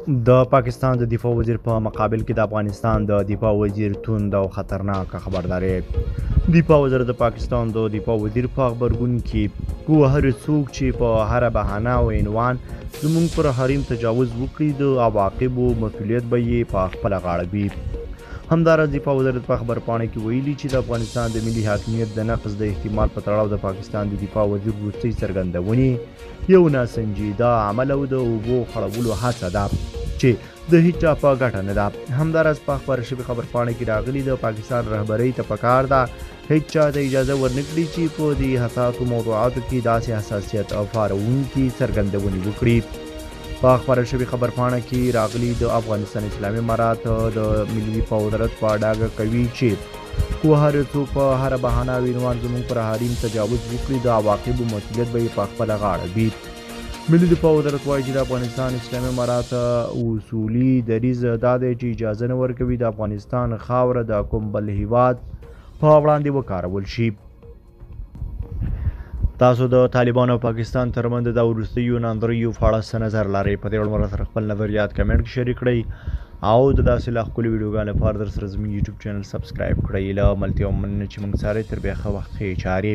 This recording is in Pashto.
د پاکستان د دفاع وزیر په مقابل کې د افغانستان د دفاع وزیر توند او خطرناک خبرداری. دفاع وزیر د پاکستان د دفاع وزیر په خبرګون کې کوه هر څوک چې په هر بهانه او عنوان زموږ پر حریم تجاوز وکړي د عواقبو مسؤلیت به یې په خپله غاړه وي. همداراز دفاع وزارت په خبرپاڼه کې ویلي چې د افغانستان د ملي حاکمیت د نقض د احتمال په تړاو د پاکستان د دفاع وزیر وروستۍ څرګندونې یو ناسنجیده عمل او د اوبو خړولو هڅه ده چې د هیچا په ګټه نه ده. همداراز په خپره شوې خبرپاڼه کې راغلي د پاکستان رهبرۍ ته پکار ده هیڅ چا ته اجازه ورنکړي چې په دې حساسو موضوعاتو کې داسې حساسیت او پاروونکي څرګندونې وکړي. په خپره شوې خبرپاڼه کې راغلي د افغانستان اسلامي امارات د ملي دفاع وزارت په ډاګه کوي چې کوه هر څوک په هر بهانه او عنوان زموږ پر حریم تجاوز وکړي د عواقبو مسؤلیت به یې په خپله غاړه وي. ملي دفاع وزارت وایي چې د افغانستان اسلامي امارات اصولي دریځ دا دی چې اجازه نه ورکوي د افغانستان خاوره د کوم بل هیواد په وړاندې وکارول شي. تاسو د طالبانو او پاکستان ترمنځ د وروستیو ناندریو په اړه څه نظر لرئ؟ په دې اړه سره خپل نظریات کمنټ کې شریک کړئ او د داسې لا ښکلو ویډیوګانو لپاره در سره زموږ یوټیوب چینل سبسکرایب کړئ. له ملتیا ومننه چې موږ سره تر بیا ښه وخت ښې چارې